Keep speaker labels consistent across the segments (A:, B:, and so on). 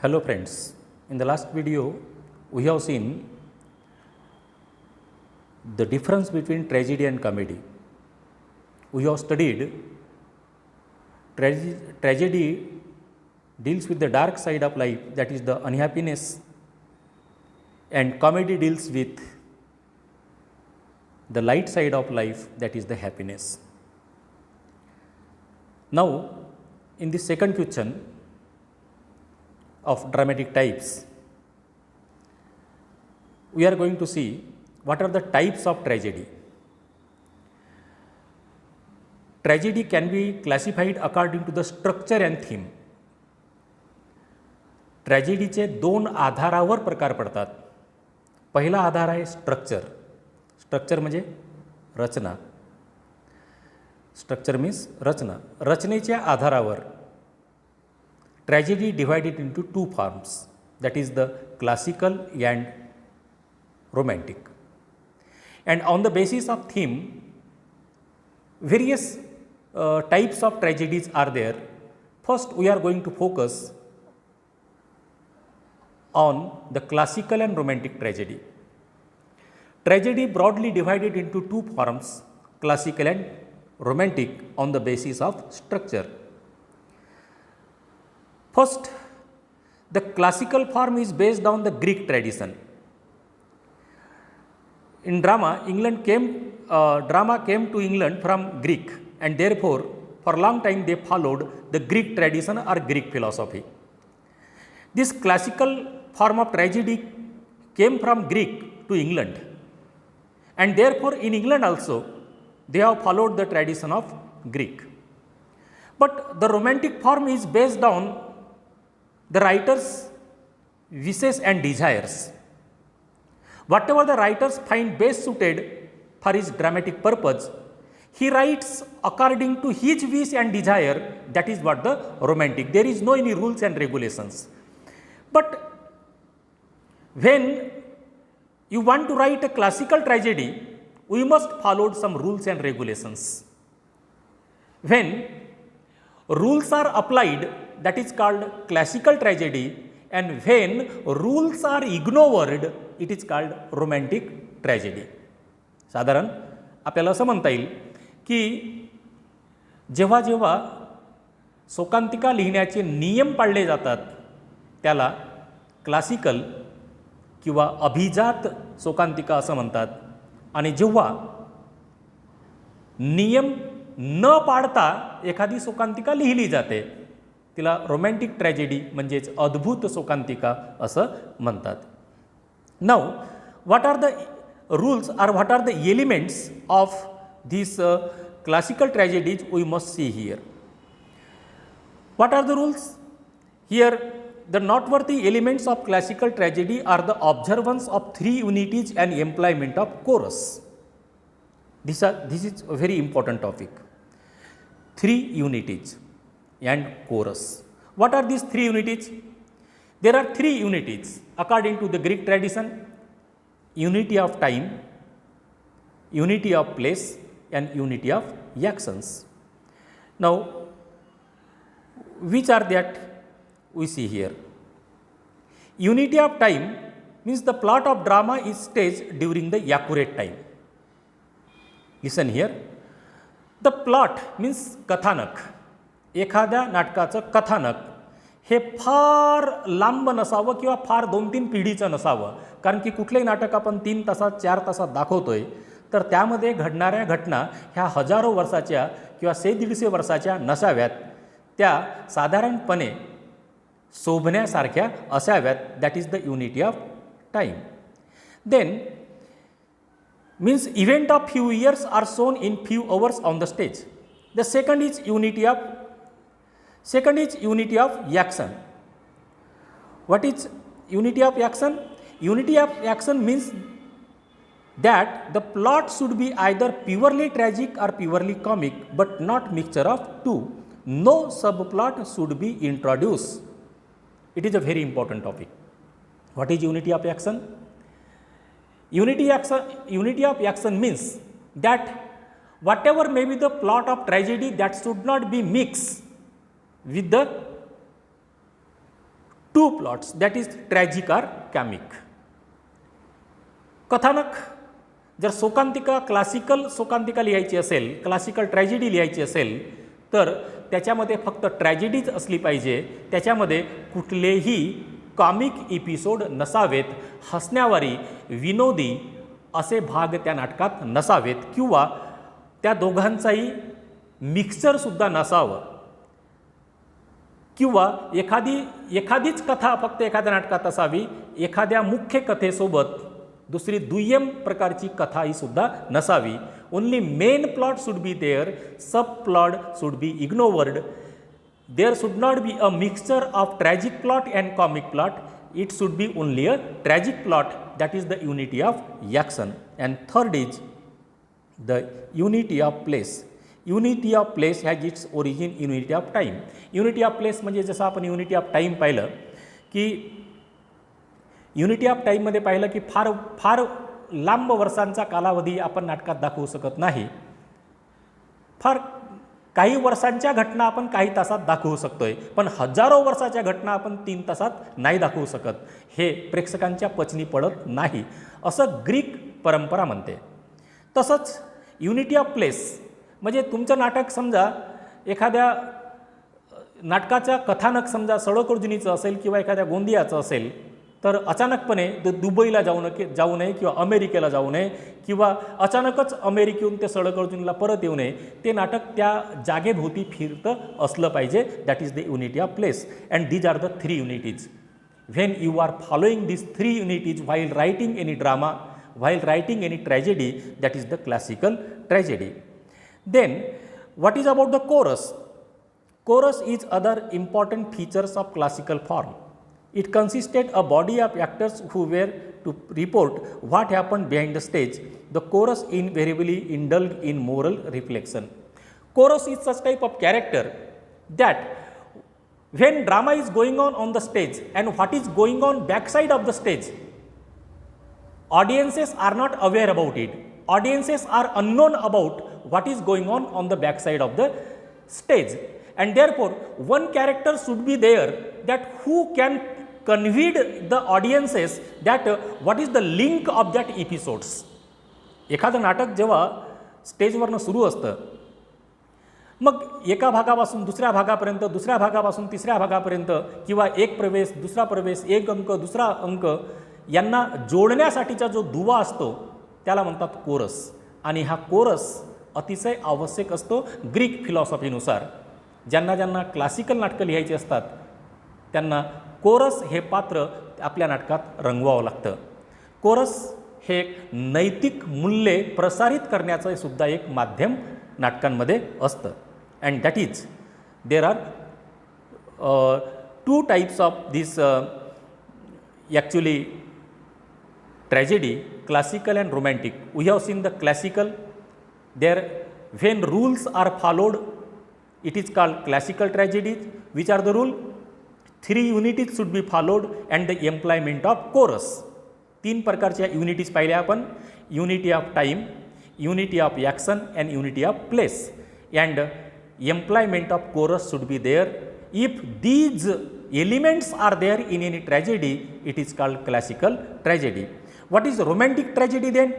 A: Hello friends, in the last video we have seen the difference between tragedy and comedy. We have studied tragedy deals with the dark side of life, that is the unhappiness, and comedy deals with the light side of life, that is the happiness. Now in the second question of dramatic types, we are going to see what are the types of tragedy. Tragedy can be classified according to the structure and theme. ट्रॅजेडीचे दोन आधारावर प्रकार पडतात. पहिला आधार आहे structure. Structure म्हणजे रचना. Structure means रचना. रचनेच्या आधारावर tragedy divided into two forms, that is the classical and romantic, and on the basis of theme various types of tragedies are there. First we are going to focus on the classical and romantic tragedy. Tragedy broadly divided into two forms, classical and romantic, on the basis of structure. First, the classical form is based on the Greek tradition. In drama, drama came to England from Greek, and therefore for a long time they followed the Greek tradition or Greek philosophy. This classical form of tragedy came from Greek to England, and therefore in England also they have followed the tradition of Greek. But the romantic form is based on the writer's wishes and desires. Whatever the writers find best suited for his dramatic purpose, he writes according to his wish and desire. That is what the romantic. There is no any rules and regulations. But when you want to write a classical tragedy, we must follow some rules and regulations. When rules are applied, that is called classical tragedy, and when rules are ignored, it is called romantic tragedy. साधारण आपल्याला असं म्हणता येईल की जेव्हा जेव्हा शोकांतिका लिहिण्याचे नियम पाळले जातात त्याला क्लासिकल किंवा अभिजात शोकांतिका असं म्हणतात, आणि जेव्हा नियम न पाळता एखादी शोकांतिका लिहिली जाते तिला रोमॅन्टिक ट्रॅजेडी म्हणजेच अद्भुत शोकांतिका असं म्हणतात. Now what are the rules are what are the elements of this classical tragedies we must see here. What are the rules here? The noteworthy elements of classical tragedy are the observance of three unities and employment of chorus. This is a very important topic. Three unities and chorus. What are these three unities? There are three unities according to the Greek tradition: unity of time, unity of place, and unity of actions. Now, which are that? We see here. Unity of time means the plot of drama is staged during the accurate time. Listen here. The plot means कथानक. एखाद्या नाटकाचं कथानक हे फार लांब नसावं किंवा फार 2-3 पिढीचं नसावं, कारण की कुठलंही नाटक आपण 3 तासात 4 तासात दाखवतोय तर त्यामध्ये घडणाऱ्या घटना ह्या हजारो वर्षाच्या किंवा 150 वर्षाच्या नसाव्यात, त्या साधारणपणे शोभण्यासारख्या असाव्यात. That is the unity of time. Then means event of few years are shown in few hours on the stage. The second is unity of action. What is unity of action? Unity of action means that the plot should be either purely tragic or purely comic, but not mixture of two. No subplot should be introduced. It is a very important topic. What is unity of action? Unity of action means that whatever may be the plot of tragedy, that should not be mixed with the two plots, that is tragic or comic. कथानक जर शोकांतिका classical शोकांतिका लिहायची असेल, classical tragedy लिहायची असेल तर त्याच्यामध्ये फक्त ट्रॅजेडीज असली पाहिजे, त्याच्यामध्ये कुठलेही कॉमिक एपिसोड नसावेत, हसण्यावारी विनोदी असे भाग त्या नाटकात नसावेत किंवा त्या दोघांचाही मिक्सचरसुद्धा नसावं किंवा एखादीच कथा फक्त एखाद्या नाटकात असावी, एखाद्या मुख्य कथेसोबत दुसरी दुय्यम प्रकारची कथा ही सुद्धा नसावी. Only main plot should be there, sub plot should be ignored. There should not be a mixture of tragic plot and comic plot. It should be only a tragic plot. That is the unity of action. And third is the unity of place. Unity of place has its origin in unity of time. Unity of place म्हणजे जसं आपण unity of time पाहिलं की unity of टाईममध्ये पाहिलं की फार लांब वर्षांचा कालावधी आपण नाटकात दाखवू शकत नाही. फार काही वर्षांच्या घटना आपण काही तासात दाखवू शकतोय, पण हजारो वर्षाच्या घटना आपण 3 तासात नाही दाखवू शकत. हे प्रेक्षकांच्या पचनी पडत नाही असं ग्रीक परंपरा म्हणते. तसंच युनिटी ऑफ प्लेस म्हणजे तुमचं नाटक समजा एखाद्या नाटकाच्या कथानक समजा सडोकर्जुनीचं असेल किंवा एखाद्या गोंदियाचं असेल तर अचानकपणे दुबईला जाऊ नये किंवा अमेरिकेला जाऊ नये किंवा अचानकच अमेरिकेहून ते सडोकर्जुनीला परत येऊ नये. ते नाटक त्या जागेभोवती फिरतं असलं पाहिजे. That is the unity of place. And these are the 3 unities. When you are following these 3 unities while writing any drama, while writing any tragedy, that is the classical tragedy. Then what is about the chorus? Chorus is other important features of classical form. It consisted a body of actors who were to report what happened behind the stage. The chorus invariably indulged in moral reflection. Chorus is such type of character that when drama is going on the stage and what is going on backside of the stage, audiences are not aware about it. Audiences are unknown about what is going on the backside of the stage. And therefore, one character should be there that who can convey the audiences that what is the link of that episodes. एखादं नाटक जेव्हा स्टेजवरनं सुरू असतं मग एका भागापासून दुसऱ्या भागापर्यंत, दुसऱ्या भागापासून तिसऱ्या भागापर्यंत किंवा एक प्रवेश, दुसरा प्रवेश, एक अंक, दुसरा अंक यांना जोडण्यासाठीचा जो दुवा असतो त्याला म्हणतात कोरस. आणि हा कोरस अतिशय आवश्यक असतो ग्रीक फिलॉसॉफीनुसार. ज्यांना क्लासिकल नाटकं लिहायची असतात त्यांना कोरस हे पात्र आपल्या नाटकात रंगवावं लागतं. कोरस हे एक नैतिक मूल्ये प्रसारित करण्याचं सुद्धा एक माध्यम नाटकांमध्ये असतं. And that is there are 2 types of this actually tragedy, classical and romantic. We have seen the classical. There when rules are followed it is called classical tragedies. Which are the rule? 3 unities should be followed and the employment of chorus. 3 प्रकारच्या युनिटीज पाहिल्या आपण. Unity of time, unity of action and unity of place. And employment of chorus should be there. If these elements are there in any tragedy, it is called classical tragedy. What is romantic tragedy then?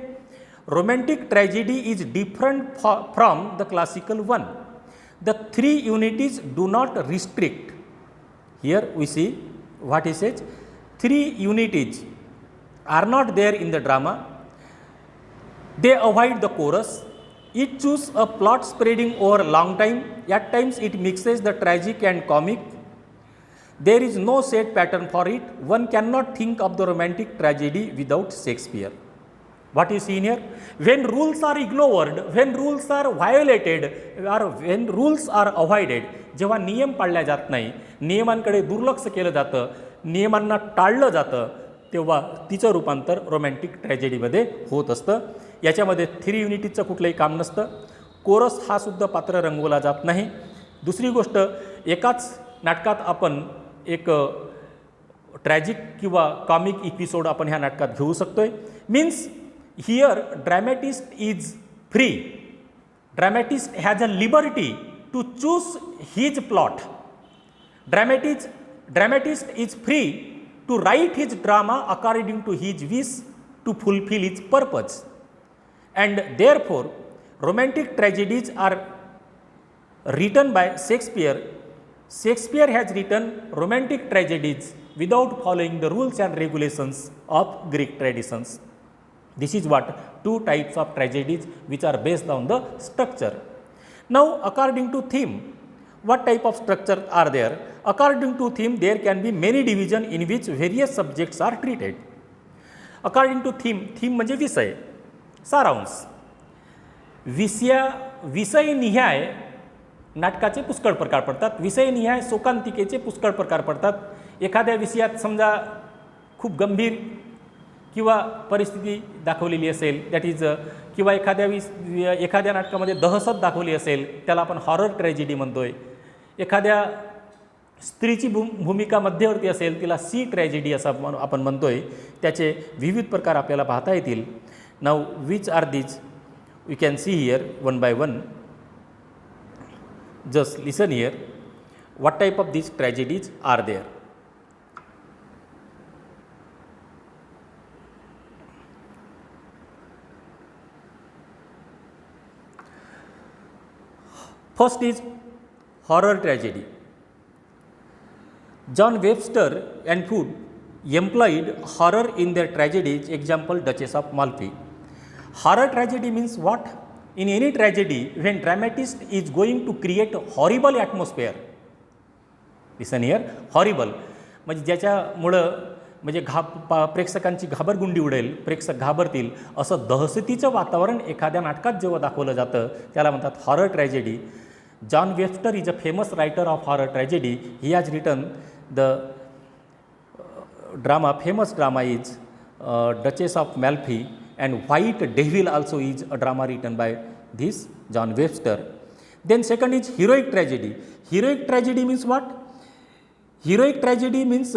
A: Romantic tragedy is different from the classical one. The 3 unities do not restrict. Here we see what he says. 3 unities are not there in the drama. They avoid the chorus. It chooses a plot spreading over a long time. At times it mixes the tragic and comic. There is no set pattern for it. One cannot think of the romantic tragedy without Shakespeare. What is seen here? When rules are ignored, when rules are violated, or when rules are avoided, जेव्हा नियम पाळल्या जात नाही, नियमांकडे दुर्लक्ष केलं जातं, नियमांना टाळलं जातं, तेव्हा तिचं रूपांतर रोमॅन्टिक ट्रॅजेडीमध्ये होत असतं. याच्यामध्ये 3 युनिटीचं कुठलंही काम नसतं. कोरस हा सुद्धा पात्र रंगवला जात नाही. दुसरी गोष्ट, एकाच नाटकात आपण एक ट्रॅजिक किंवा कॉमिक एपिसोड आपण ह्या नाटकात घेऊ शकतोय. Means here dramatist is free. Dramatist has a liberty to choose his plot. Dramatist dramatist is free to write his drama according to his wish to fulfill his purpose. And therefore, romantic tragedies are written by Shakespeare. Shakespeare has written romantic tragedies without following the rules and regulations of Greek traditions. This is what two types of tragedies which are based on the structure. Now, according to theme, what type of structure are there? According to theme, there can be many divisions in which various subjects are treated. According to theme म्हणजे विषय, सारांश. विषयनिहाय नाटकाचे पुष्कळ प्रकार पडतात, विषयनिहाय शोकांतिकेचे पुष्कळ प्रकार पडतात. एखाद्या विषयात समजा खूप गंभीर किंवा परिस्थिती दाखवलेली असेल, दॅट इज किंवा एखाद्या नाटकामध्ये दहशत दाखवली असेल, त्याला आपण हॉरर ट्रॅजेडी म्हणतोय. एखाद्या स्त्रीची भूमिका मध्यवर्ती असेल, तिला सी ट्रॅजेडी असं आपण म्हणतोय. त्याचे विविध प्रकार आपल्याला पाहता येतील. Now which are these we can see here one by one. Just listen here what type of these tragedies are there. First is horror tragedy. John Webster and Foote employed horror in their tragedies. Example, Duchess of Malfi. Horror tragedy means what? In any tragedy, when dramatist is going to create a horrible atmosphere. Listen here, horrible. म्हणजे ज्याच्यामुळं म्हणजे प्रेक्षकांची घाबरगुंडी उडेल, प्रेक्षक घाबरतील असं दहशतीचं वातावरण एखाद्या नाटकात जेव्हा दाखवलं जातं त्याला म्हणतात horror tragedy. John Webster is a famous writer of horror tragedy. He has written the famous drama is Duchess of Malfi, and White Devil also is a drama written by this John Webster. Then second is heroic tragedy. Heroic tragedy means what? Heroic tragedy means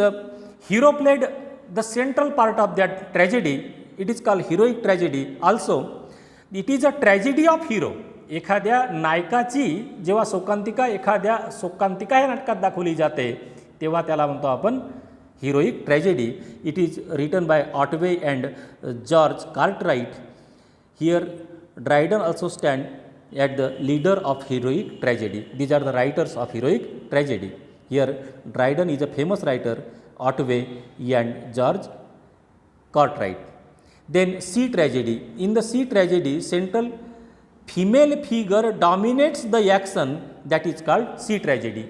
A: hero played the central part of that tragedy. It is called heroic tragedy. Also, it is a tragedy of hero. एखाद्या नायकाची जेव्हा एखाद्या शोकांतिका या नाटकात दाखवली जाते तेव्हा त्याला म्हणतो आपण heroic tragedy. It is written by Otway and George Cartwright. Here Dryden also stand at the leader of heroic tragedy. These are the writers of heroic tragedy. Here Dryden is a famous writer, Otway and George Cartwright. Then she tragedy. In the she tragedy central female figure dominates the action, that is called C tragedy.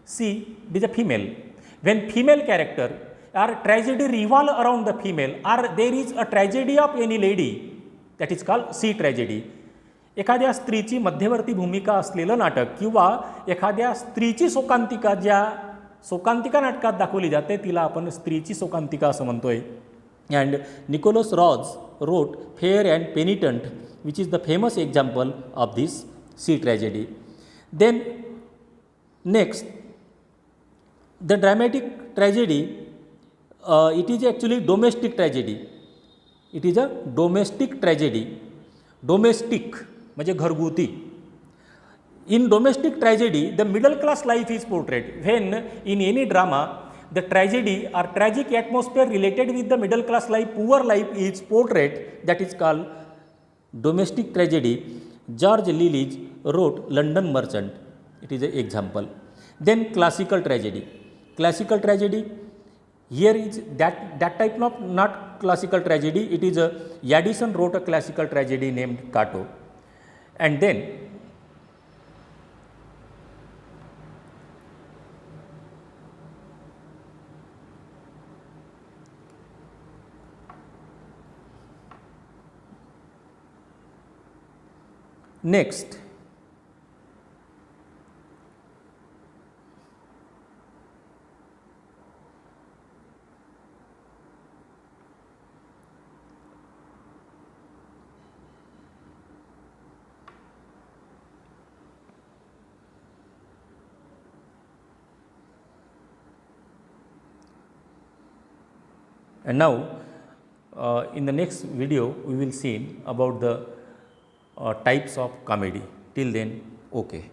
A: C is a female. When female character or tragedy revolve around the female or there is a tragedy of any lady, that is called C tragedy. एखाद्या स्त्रीची मध्यवर्ती भूमिका असलेलं नाटक किंवा एखाद्या स्त्रीची शोकांतिका ज्या शोकांतिका नाटकात दाखवली जाते तिला आपण स्त्रीची शोकांतिका असं म्हणतोय. And Nicholas Ross wrote Fair and Penitent, which is the famous example of this sea tragedy. Then next, the dramatic tragedy, it is actually domestic tragedy. It is a domestic tragedy. Domestic म्हणजे घरगुती. In domestic tragedy, the middle class life is portrayed. When in any drama, the tragedy or tragic atmosphere related with the middle class life, poor life is portrayed, that is called domestic tragedy. George Lillis wrote London Merchant. It is an example. Then classical tragedy. Classical tragedy, here is that type of not classical tragedy. It is Addison wrote a classical tragedy named Cato. And then next, and now in the next video we will see about the types of comedy. Till then, okay.